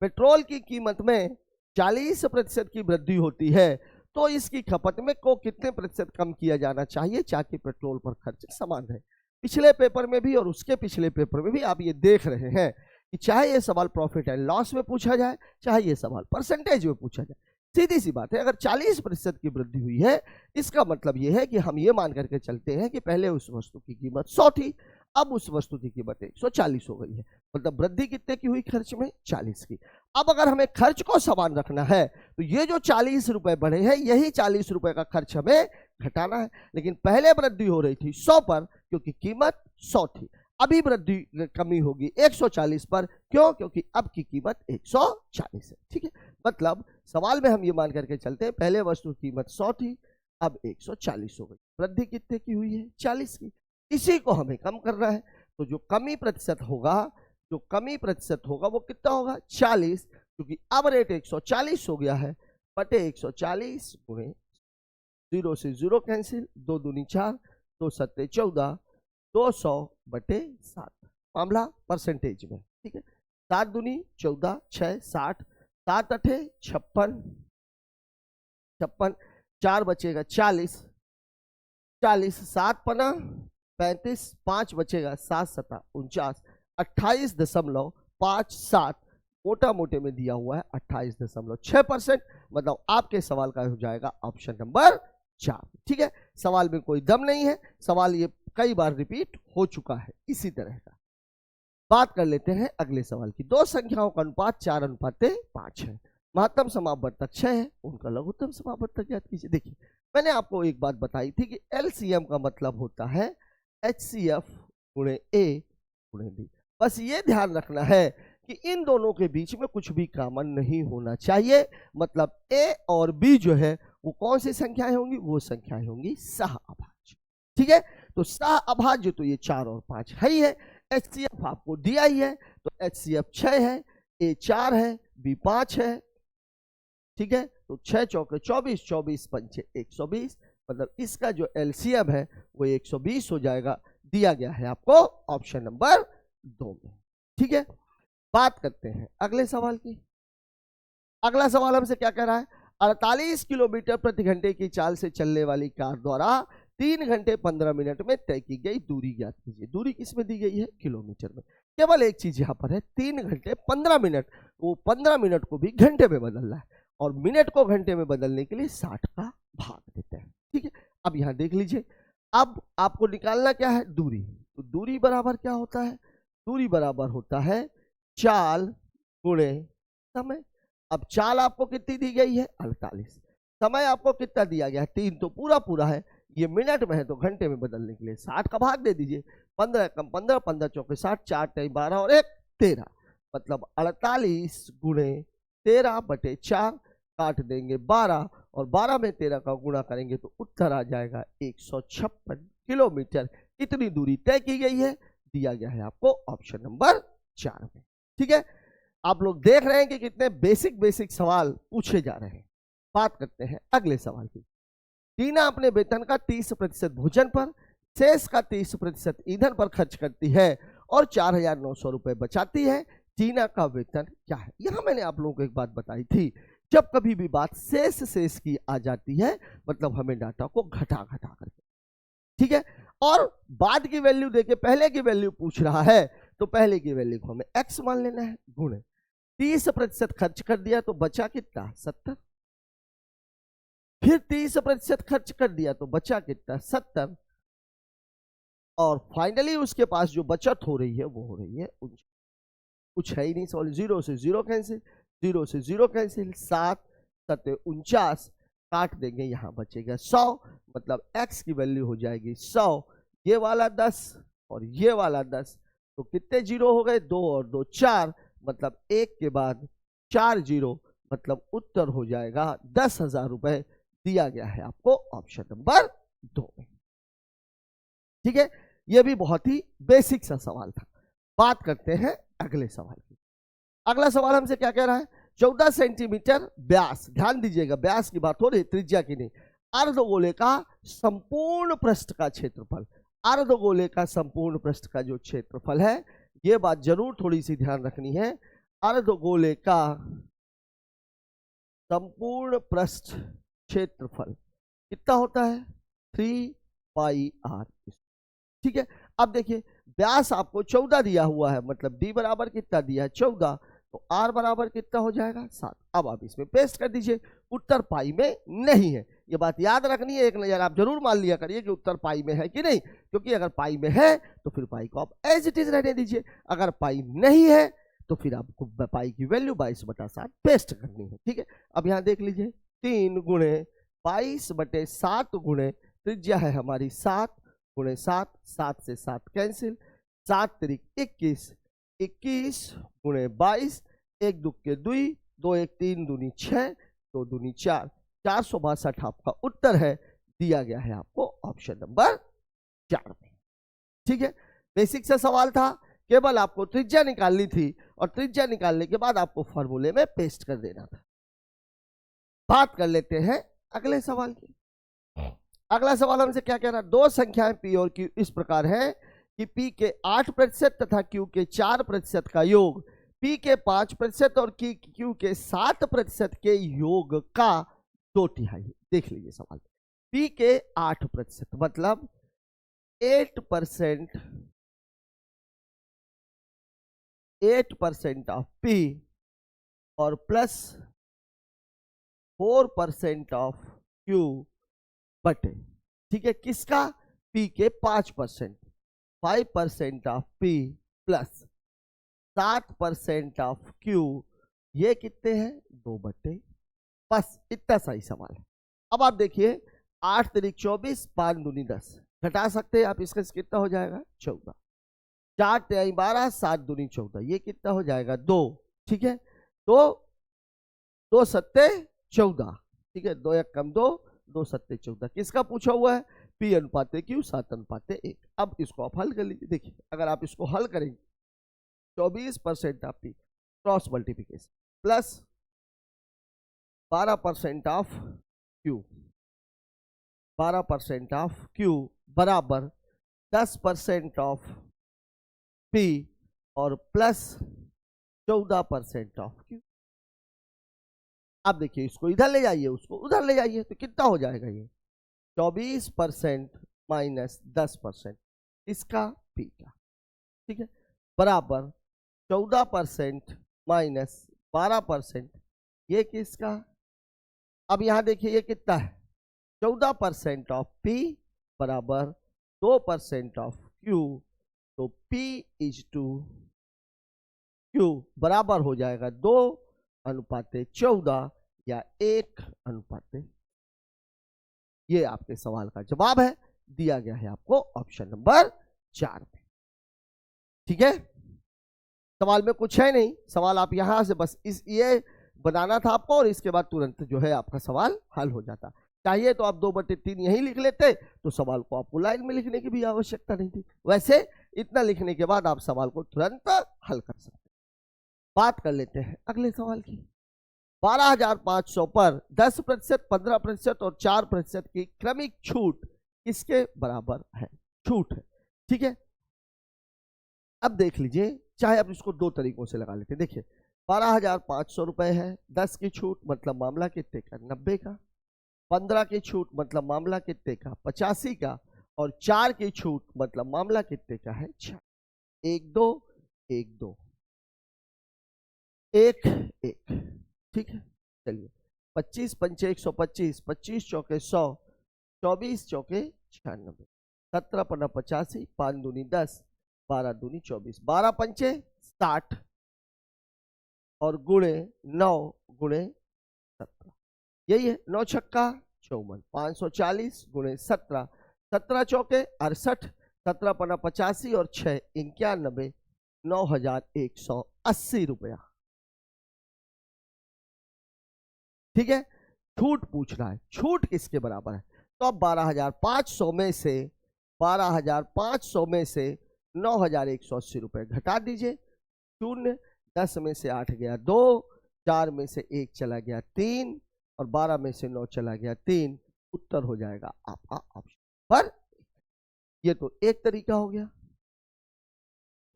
Speaker 1: पेट्रोल की कीमत में 40% की वृद्धि होती है तो इसकी खपत में को कितने प्रतिशत कम किया जाना चाहिए ताकि पेट्रोल पर खर्च समान रहे? पिछले पेपर में भी और उसके पिछले पेपर में भी आप ये देख रहे हैं कि चाहे ये सवाल प्रॉफिट एंड लॉस में पूछा जाए, चाहे ये सवाल परसेंटेज में पूछा जाए, सीधी सी बात है, अगर 40% की वृद्धि हुई है इसका मतलब ये है कि हम ये मान करके चलते हैं कि पहले उस वस्तु की कीमत 100 थी, अब उस वस्तु की कीमत 140 हो गई है। मतलब वृद्धि कितने की हुई? खर्च में 40 की। अब अगर हमें खर्च को समान रखना है तो ये जो 40 रुपए बढ़े हैं यही 40 रुपए का खर्च हमें घटाना है। लेकिन पहले वृद्धि हो रही थी 100 पर क्योंकि कीमत 100 थी, अभी वृद्धि कमी होगी 140 पर। क्यों? क्योंकि अब की कीमत 140 है। ठीक है, मतलब सवाल में हम ये मान करके चलते हैं पहले वस्तु की कीमत 100 थी, अब 140 हो गई। वृद्धि कितने की हुई है? 40 की। इसी को हमें कम करना है तो जो कमी प्रतिशत होगा वो कितना होगा? 40, क्योंकि अब रेट 140 हो गया है, बटे 140 गुणे 0 से 0 कैंसिल, 2 दूनी 4, 2 सत्ते 14, 200 बटे 7। मामला परसेंटेज में। ठीक है, 7 दूनी 14, 6 60, 7 अठे 56, 4 बचेगा 40, 7 पना 35, 5 बचेगा 7 सता 49, 28.57 मोटा मोटे में दिया हुआ है 28.6%। मतलब आपके सवाल का हो जाएगा ऑप्शन नंबर 4। ठीक है, सवाल में कोई दम नहीं है, सवाल ये कई बार रिपीट हो चुका है इसी तरह का। बात कर लेते हैं अगले सवाल की। दो संख्याओं का अनुपात 4:5 है, महत्तम समापवर्तक 6 है, उनका लघुत्तम समापवर्तक ज्ञात कीजिए। देखिए, मैंने आपको एक बात बताई थी कि एलसीएम का मतलब होता है HCF गुणे A गुणे B। बस ये ध्यान रखना है कि इन दोनों के बीच में कुछ भी कॉमन नहीं होना चाहिए। मतलब A और B जो है वो कौन सी संख्याएं होंगी? वो संख्याएं होंगी सह-अभाज्य। ठीक है, तो सह-अभाज्य तो ये 4 और 5 है ही है। HCF आपको दिया ही है, तो HCF 6 है, A 4 है, B 5 है। ठीक है, तो 6 चौके 24, 24 पंचे 120, मतलब इसका जो एलसीएम है वो 120 हो जाएगा। दिया गया है आपको ऑप्शन नंबर 2 में। ठीक है, बात करते हैं अगले सवाल की। अगला सवाल हमसे क्या कह रहा है? 48 किलोमीटर प्रति घंटे की चाल से चलने वाली कार द्वारा 3 घंटे 15 मिनट में तय की गई दूरी ज्ञात कीजिए। दूरी किस में दी गई है? किलोमीटर में। केवल एक चीज यहाँ पर है, 3 घंटे 15 मिनट, वो 15 मिनट को भी घंटे में बदलना है और मिनट को घंटे में बदलने के लिए 60 का भाग देते हैं। ठीक है, अब यहाँ देख लीजिए, अब आपको निकालना क्या है? दूरी। तो दूरी बराबर क्या होता है? दूरी बराबर होता है चाल गुणे समय। अब चाल आपको कितनी दी गई है? 48। समय आपको कितना दिया गया है? 3 तो पूरा पूरा है, ये मिनट में है तो घंटे में बदलने के लिए 60 का भाग दे दीजिए। 15 कम 15, 15 चौके 60, 4 टाइम 12 और 1 13, मतलब 48 गुणे 13 बटे 4, काट देंगे 12 और 12 में 13 का गुणा करेंगे तो उत्तर आ जाएगा 156 किलोमीटर। इतनी दूरी तय की गई है, दिया गया है आपको ऑप्शन नंबर 4 में। ठीक है, आप लोग देख रहे हैं कि कितने बेसिक सवाल पूछे जा रहे हैं। बात करते हैं अगले सवाल की। टीना अपने वेतन का 30% भोजन पर, शेष का 30% ईंधन पर खर्च करती है और 4,900 रुपए बचाती है। टीना का वेतन क्या है? यहां मैंने आप लोगों को एक बात बताई थी, जब कभी भी बात शेष की आ जाती है मतलब हमें डाटा को घटा करके, ठीक है, और बाद की वैल्यू देके पहले की वैल्यू पूछ रहा है तो पहले की वैल्यू को हमें x मान लेना है, गुणे 30% खर्च कर दिया तो बचा कितना? 70, फिर 30% खर्च कर दिया तो बचा कितना? 70, और फाइनली उसके पास जो बचत हो रही है वो हो रही है 49। कुछ है ही नहीं सॉल्व, 0 से 0 कैंसिल, 0 से 0 कैंसिल, 7 7 49, काट देंगे, यहाँ बचेगा 100, मतलब x की वैल्यू हो जाएगी 100। ये वाला 10 और ये वाला 10, तो कितने जीरो हो गए? 2 और 2 4, मतलब 1 के बाद 4 जीरो, मतलब उत्तर हो जाएगा 10,000 रुपए। दिया गया है आपको ऑप्शन नंबर 2 में। ठीक है, ये भी बहुत ही बेसिक सा सवाल था। बात करते हैं अगले सवाल की। अगला सवाल हमसे क्या कह रहा है, 14 सेंटीमीटर व्यास, ध्यान दीजिएगा व्यास की बात हो रही, त्रिज्या की नहीं, अर्धगोले का संपूर्ण पृष्ठ का क्षेत्रफल, अर्धगोले का संपूर्ण पृष्ठ का जो क्षेत्रफल है, ये बात जरूर थोड़ी सी ध्यान रखनी है, अर्धगोले का संपूर्ण पृष्ठ क्षेत्रफल कितना होता है, 3πr। ठीक है, अब देखिए व्यास आपको 14 दिया हुआ है, मतलब d बराबर कितना दिया है 14, तो r बराबर कितना हो जाएगा 7। अब आप इसमें पेस्ट कर दीजिए, उत्तर पाई में नहीं है, ये बात याद रखनी है, एक नजर आप जरूर मान लिया करिए कि उत्तर पाई में है कि नहीं, क्योंकि अगर पाई में है तो फिर पाई को आप एज इट इज रहने दीजिए, अगर पाई नहीं है तो फिर आपको पाई की वैल्यू 22/7 पेस्ट करनी है। ठीक है, अब यहाँ देख लीजिए 3 गुणे 22/7 गुणे त्रिज्या है हमारी 7 गुणे 7, 7 से 7 कैंसिल, 7 तिरिक 21, 21 गुणे 22, 1 2 के 2, 2 1 3 दूनी 6, 2 दूनी 4, 462 आपका उत्तर है, दिया गया है आपको ऑप्शन नंबर 4 में। ठीक है, बेसिक सा सवाल था, केवल आपको त्रिज्या निकालनी थी और त्रिज्या निकालने के बाद आपको फॉर्मूले में पेस्ट कर देना था। बात कर लेते हैं अगले सवाल की। अगला सवाल हमसे क्या कह रहा है, दो संख्याएं p और q इस प्रकार है कि p के 8% तथा q के 4% का योग p के 5% और q के 7% के योग का 2/3। देख लीजिए सवाल, p के 8% मतलब 8% ऑफ p और प्लस 4% ऑफ q बटे, ठीक है, किसका, p के 5%, 5% of p plus 7% of q, ये कितने हैं 2/, बस इतना सही सवाल है। अब आप देखिए 8 तिरिक 24, 5 दूनी 10, घटा सकते हैं आप, इसका कितना हो जाएगा 14, 4 तिहाई 12, 7 दूनी 14, ये कितना हो जाएगा 2। ठीक है, तो 2 सत्ते 14, ठीक है, 2 1 कम 2, 2 सत्ते 14, किसका पूछा हुआ है, p अनुपात q 7:1। अब इसको आप हल कर लीजिए, देखिए अगर आप इसको हल करेंगे 24% of p cross multiplication plus 12% of q, 12% of q बराबर 10% ऑफ p और प्लस 14% ऑफ q। अब देखिए इसको इधर ले जाइए, उसको उधर ले जाइए, तो कितना हो जाएगा ये 24% माइनस 10% इसका p का, ठीक है, बराबर 14% माइनस 12% ये किसका। अब यहां देखिए ये कितना है 14% ऑफ p बराबर 2% ऑफ q, तो p इज टू q बराबर हो जाएगा 2:14 या 1:। ये आपके सवाल का जवाब है, दिया गया है आपको ऑप्शन नंबर 4 में। ठीक है, सवाल में कुछ है नहीं, सवाल आप यहां से बस ये बनाना था आपको और इसके बाद तुरंत जो है आपका सवाल हल हो जाता। चाहिए तो आप 2/3 यही लिख लेते, तो सवाल को आपको लाइन में लिखने की भी आवश्यकता नहीं थी। वैसे इतना लिखने के बाद आप सवाल को तुरंत हल कर सकते। बात कर लेते हैं अगले सवाल की। 12,500 पर 10%, 15% और 4% की क्रमिक छूट किसके बराबर है, छूट है। ठीक है, अब देख लीजिए, चाहे आप इसको दो तरीकों से लगा लेते हैं। देखिए 12,500 रुपए है, 10 की छूट मतलब मामला कितने का 90 का, 15 की छूट मतलब मामला कितने का 85 का, और 4 की छूट मतलब मामला कितने का है 6। 1 2 1 2 1 1। ठीक है, चलिए 25 पंचे 125, 25 चौके 100, 24 चौके 96, 17 पन्ना 85, 5 दूनी 10, 12 दूनी 24, 12 पंचे 60 और गुणे 9 गुणे 17, यही है 9 छक्का 54, 540 गुणे 17, 17 चौके 68, 17 पन्ना 85 और 6 91, 9,180 रुपया। ठीक है, छूट पूछ रहा है, छूट किसके बराबर है, तो अब 12,500 में से 12,500 में से 9,180 रुपये घटा दीजिए। 0, 10 में से 8 गया 2, 4 में से 1 चला गया 3 और 12 में से 9 चला गया 3। उत्तर हो जाएगा आपका ऑप्शन पर। ये तो एक तरीका हो गया।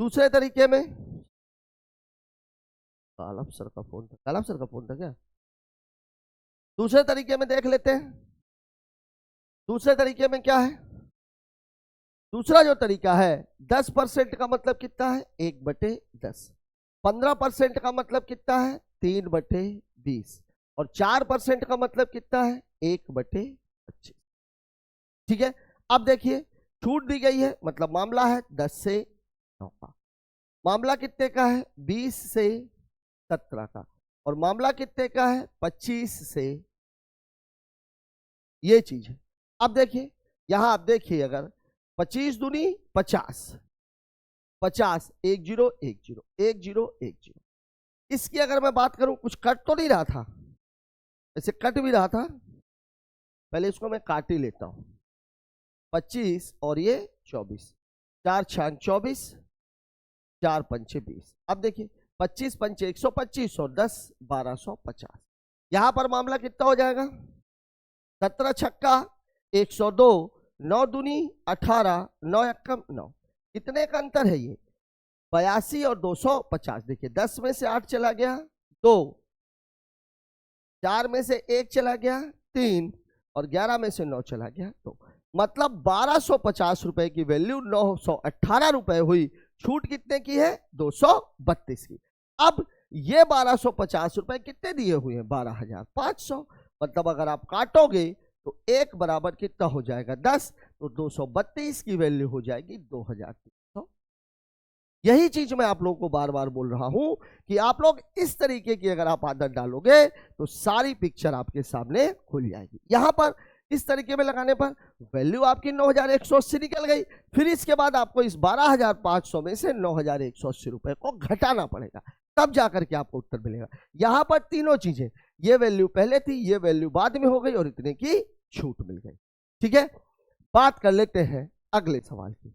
Speaker 1: दूसरे तरीके में कालम सर का फोन था क्या? दूसरे तरीके में देख लेते हैं। दूसरे तरीके में क्या है? दूसरा जो तरीका है 10% का मतलब कितना है 1/10। 15% का मतलब कितना है 3/20 और 4% का मतलब कितना है 1/25। ठीक है, अब देखिए छूट दी गई है, मतलब मामला है 10 से 9 का, मामला कितने का है 20 से 17 का, और मामला कितने का है 25 से। ये चीज है। अब देखिए यहां आप देखिए, अगर 25 दूनी 50, 50 1 0 1 0 1 0 1 0। इसकी अगर मैं बात करूं, कुछ कट तो नहीं रहा था, ऐसे कट भी रहा था। पहले इसको मैं काट ही लेता हूं। 25 और ये 24, 4 6 24, 4 5 20। अब देखिए 25 5 125 और 10 1250। यहां पर मामला कितना हो जाएगा 17 छक्का 102, 9 दूनी 18, 9 एकम 9। कितने का अंतर है ये 82 और 250। देखिए 10 में से 8 चला गया 2, 4 में से 1 चला गया 3 और 11 में से 9 चला गया 2। मतलब 1250 रुपए की वैल्यू 918 रुपए हुई। छूट कितने की है 232 की। अब ये 1250 रुपए कितने दिए हुए हैं 12,500। मतलब अगर आप काटोगे तो 1 बराबर कितना हो जाएगा 10, तो 232 की वैल्यू हो जाएगी 2,300। यही चीज मैं आप लोगों को बार बार बोल रहा हूं कि आप लोग इस तरीके की अगर आप आदत डालोगे तो सारी पिक्चर आपके सामने खुल जाएगी। यहां पर इस तरीके में लगाने पर वैल्यू आपकी 9,180 निकल गई। फिर इसके बाद आपको इस 12,500 में से 9,180 रुपए को घटाना पड़ेगा, तब जाकर के आपको उत्तर मिलेगा। यहां पर तीनों चीजें, ये वैल्यू पहले थी, ये वैल्यू बाद में हो गई और इतने की छूट मिल गई। ठीक है, बात कर लेते हैं अगले सवाल की।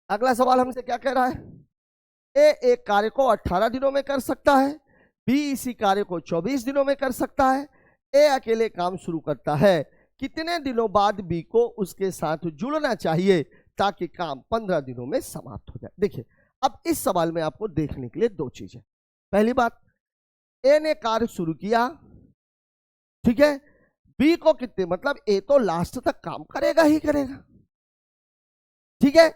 Speaker 1: अगला सवाल हमसे क्या कह रहा है, ए एक कार्य को 18 दिनों में कर सकता है, बी इसी कार्य को 24 दिनों में कर सकता है। ए अकेले काम शुरू करता है, कितने दिनों बाद बी को उसके साथ जुड़ना चाहिए ताकि काम 15 दिनों में समाप्त हो जाए। देखिए अब इस सवाल में आपको देखने के लिए दो चीजें। पहली बात, ए ने कार्य शुरू किया, ठीक है, बी को कितने, मतलब ए तो लास्ट तक काम करेगा ही करेगा। ठीक है,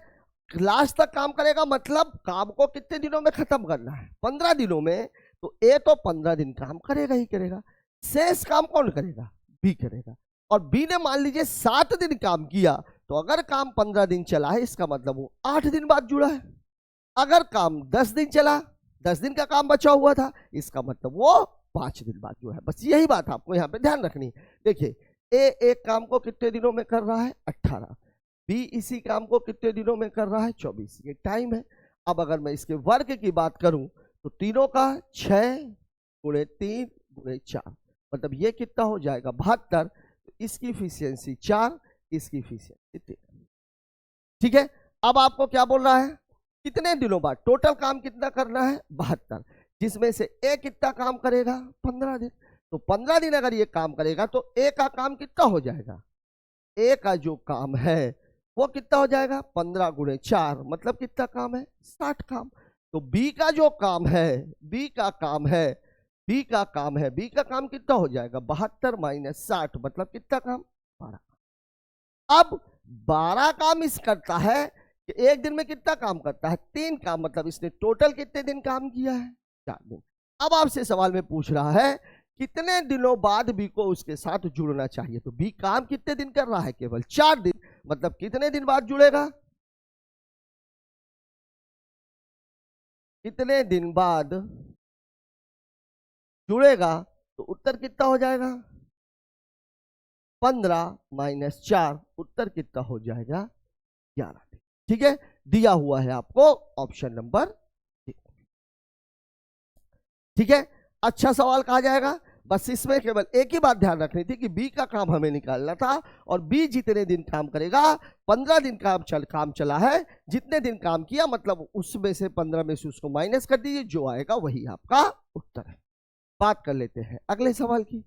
Speaker 1: लास्ट तक काम करेगा मतलब काम को कितने दिनों में खत्म करना है 15 दिनों में, तो ए तो 15 दिन काम करेगा ही करेगा। शेष काम कौन करेगा बी करेगा। और बी ने मान लीजिए 7 दिन काम किया, तो अगर काम 15 दिन चला है इसका मतलब वो 8 दिन बाद जुड़ा है। अगर काम 10 दिन चला, 10 दिन का काम बचा हुआ था, इसका मतलब वो 5 दिन बाद जुड़ा है। बस यही बात आपको यहाँ पे ध्यान रखनी है। देखिए ए एक काम को कितने दिनों में कर रहा है 18, बी इसी काम को कितने दिनों में कर रहा है 24, ये टाइम है। अब अगर मैं इसके वर्ग की बात करूं तो तीनों का 6 गुणे 3 गुणे 4, मतलब ये कितना हो जाएगा 72। तो इसकी इफिशियंसी 4, इसकी इफिशियंसी 3। ठीक है, अब आपको क्या बोल रहा है कितने दिनों बाद, टोटल काम कितना करना है 72, जिसमें से ए कितना काम करेगा 15 दिन। तो 15 दिन अगर ये काम करेगा तो ए का काम कितना हो जाएगा, ए का जो काम है वो कितना हो जाएगा 15 गुणे 4, मतलब कितना काम है 60 काम। तो बी का जो काम है, बी का काम है, बी का काम है, बी का काम कितना हो जाएगा 72 माइनस 60, मतलब कितना काम 12। अब 12 काम इस करता है कि एक दिन में कितना काम करता है 3 काम, मतलब इसने टोटल कितने दिन काम किया है 4 दिन। अब आपसे सवाल में पूछ रहा है कितने दिनों बाद बी को उसके साथ जुड़ना चाहिए। तो बी काम कितने दिन कर रहा है केवल 4 दिन, मतलब कितने दिन बाद जुड़ेगा, कितने दिन बाद जुड़ेगा। तो उत्तर कितना हो जाएगा 15 माइनस 4, उत्तर कितना हो जाएगा 11 दिन। ठीक है, दिया हुआ है आपको ऑप्शन नंबर। ठीक है, अच्छा सवाल कहा जाएगा। बस इसमें केवल एक ही बात ध्यान रखनी थी कि बी का काम हमें निकालना था, और बी जितने दिन काम करेगा, 15 दिन काम चला है, जितने दिन काम किया मतलब उसमें से 15 में से उसको माइनस कर दीजिए, जो आएगा वही आपका उत्तर है। बात कर लेते हैं अगले सवाल की।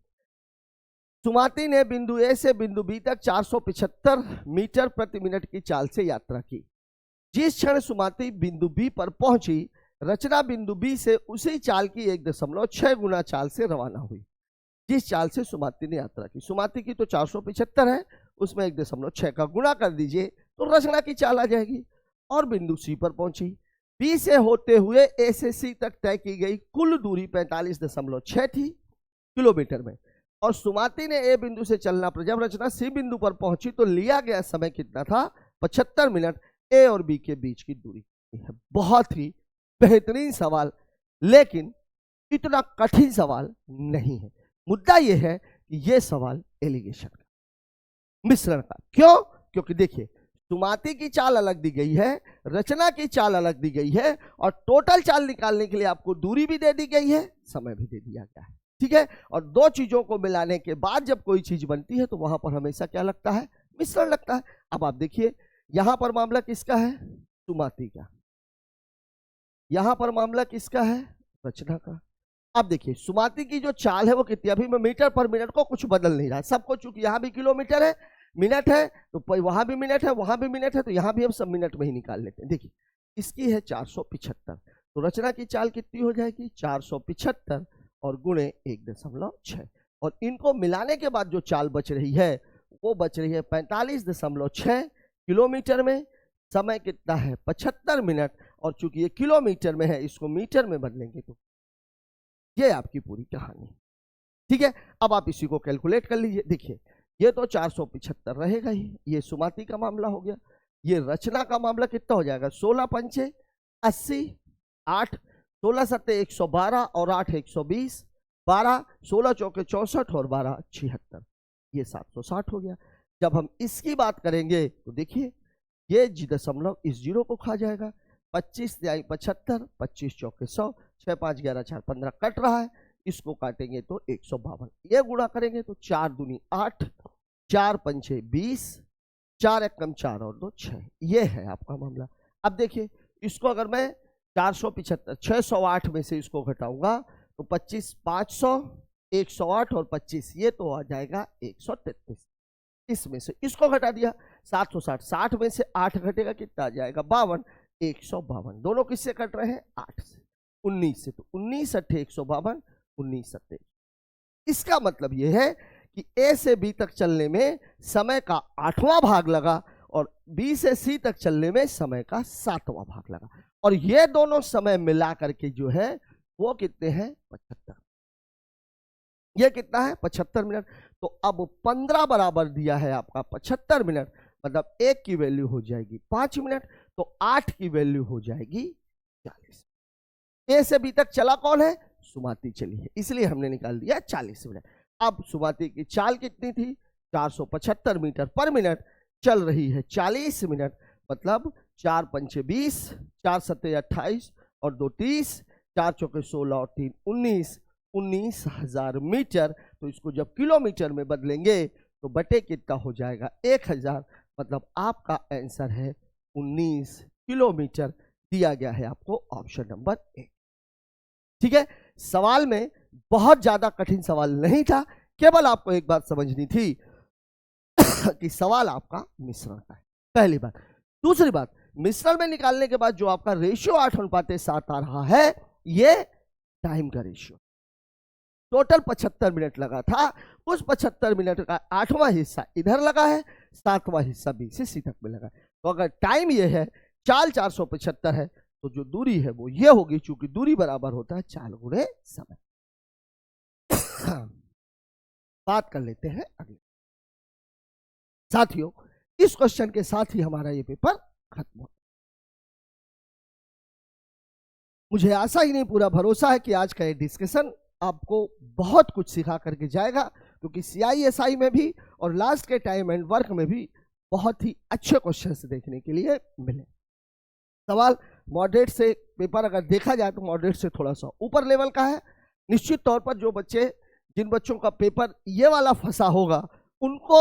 Speaker 1: सुमाती ने बिंदु ए से बिंदु बी तक 475 मीटर प्रति मिनट की चाल से यात्रा की। जिस क्षण सुमाती बिंदु बी पर पहुंची, रचना बिंदु बी से उसी चाल की 1.6 गुना चाल से रवाना हुई। जिस चाल से सुमाती ने यात्रा की, सुमाती की तो 475 है, उसमें 1.6 का गुणा कर दीजिए तो रचना की चाल आ जाएगी। और बिंदु सी पर पहुंची, बी से होते हुए ए से सी तक तय की गई कुल दूरी 45.6 थी किलोमीटर में, और सुमाती ने ए बिंदु से चलना, जब रचना सी बिंदु पर पहुंची तो लिया गया समय कितना था, 75 मिनट। ए और बी के बीच की दूरी है। बहुत ही बेहतरीन सवाल, लेकिन इतना कठिन सवाल नहीं है। मुद्दा यह है कि यह सवाल एलिगेशन का, मिश्रण का। क्यों? क्योंकि देखिए, सुमाती की चाल अलग दी गई है, रचना की चाल अलग दी गई है, और टोटल चाल निकालने के लिए आपको दूरी भी दे दी गई है, समय भी दे दिया गया है। ठीक है, और दो चीजों को मिलाने के बाद जब कोई चीज बनती है तो वहां पर हमेशा क्या लगता है, मिश्रण लगता है। अब आप देखिए, यहां पर मामला किसका है, सुमाती का, यहां पर मामला किसका है, रचना का। अब देखिए, सुमाती की जो चाल है वो कितनी, अभी मैं मीटर पर मिनट को कुछ बदल नहीं रहा, सबको, चूंकि यहां भी किलोमीटर है, मिनट है, तो वहां भी मिनट है, वहां भी मिनट है, तो यहां भी हम सब मिनट में ही निकाल लेते हैं। देखिए, इसकी है 475, तो रचना की चाल कितनी हो जाएगी, 475 और गुणे 1.6, और इनको मिलाने के बाद जो चाल बच रही है वो बच रही है 45.6 किलोमीटर में। समय कितना है, 75 मिनट, और चूंकि ये किलोमीटर में है, इसको मीटर में बदलेंगे तो ये आपकी पूरी कहानी। ठीक है, अब आप इसी को कैलकुलेट कर लीजिए। देखिए, ये तो 475 रहेगा ही, ये सुमाती का मामला हो गया। ये रचना का मामला कितना हो जाएगा, 16 पंचे 80, 8 16 सत्ते 112 और 8 120, 12 16 चौके 64 और 12 76, ये 760 हो गया। जब हम इसकी बात करेंगे तो देखिए, ये दशमलव इस जीरो को खा जाएगा, 25 तिहाई 75, 25 चौके 100, 6 5 11 4 15 कट रहा है, इसको काटेंगे तो 152, ये गुणा करेंगे तो 4 दूनी 8, 4 पंचे 20, 4 एकम 4 और 2 6, ये है आपका मामला। अब देखिए, इसको अगर मैं 475 608 में से इसको घटाऊंगा तो 25 500, 108 और 25, ये तो आ जाएगा 133। इसमें से इसको घटा दिया, 760, 60 में से 8 घटेगा, कितना आ जाएगा 52, 152। दोनों किससे कट रहे हैं, 8 से, 19 से, तो 19 अट्ठे 152, 19 सत्ते। इसका मतलब यह है कि ए से बी तक चलने में समय का 8वां भाग लगा, और बी से सी तक चलने में समय का 7वां भाग लगा, और ये दोनों समय मिला करके जो है वो कितने हैं, 75। ये कितना है, 75 मिनट। तो अब 15 बराबर दिया है आपका 75 मिनट, मतलब 1 की वैल्यू हो जाएगी 5 मिनट, तो 8 की वैल्यू हो जाएगी 40। ए से बी तक चला कौन है, सुमाती चली है, इसलिए हमने निकाल दिया 40 मिनट। अब सुमाती की चाल कितनी थी, 475 मीटर पर मिनट, चल रही है 40 मिनट, मतलब 4 पंचे 20, 4 सत्ते 28 और 2 30, 4 चौके 16 और 3 19, 19,000 मीटर। तो इसको जब किलोमीटर में बदलेंगे तो बटे कितना हो जाएगा, 1000, मतलब आपका आंसर है 19 किलोमीटर, दिया गया है आपको ऑप्शन नंबर 1। ठीक है, सवाल में बहुत ज्यादा कठिन सवाल नहीं था, केवल आपको एक बात समझनी थी कि सवाल आपका मिश्रण का है, पहली बात। दूसरी बात, मिश्रण में निकालने के बाद जो आपका रेशियो 8:7 आ रहा है, ये टाइम का रेशियो। टोटल 75 मिनट लगा था, उस 75 मिनट का 8वां हिस्सा इधर लगा है, 7वां हिस्सा बी से सी तक में लगा है। तो अगर टाइम ये है, चाल 475 है, तो जो दूरी है वो ये होगी, चूंकि दूरी बराबर होता है चाल गुणे समय। बात कर लेते हैं अगले। साथियों, इस क्वेश्चन के साथ ही हमारा ये पेपर खत्म हो। मुझे आशा ही नहीं, पूरा भरोसा है कि आज का ये डिस्कशन आपको बहुत कुछ सिखा करके जाएगा, क्योंकि CISI में भी और लास्ट के टाइम एंड वर्क में भी बहुत ही अच्छे क्वेश्चंस देखने के लिए मिले। सवाल मॉडरेट से पेपर अगर देखा जाए तो मॉडरेट से थोड़ा सा ऊपर लेवल का है। निश्चित तौर पर जो बच्चे जिन बच्चों का पेपर ये वाला फंसा होगा उनको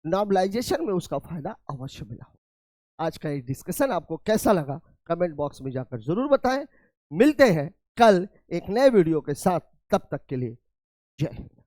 Speaker 1: नॉर्मलाइजेशन में उसका फायदा अवश्य मिला हो। आज का ये डिस्कशन आपको कैसा लगा कमेंट बॉक्स में जाकर जरूर बताएं। मिलते हैं कल एक नए वीडियो के साथ, तब तक के लिए जय हिंद।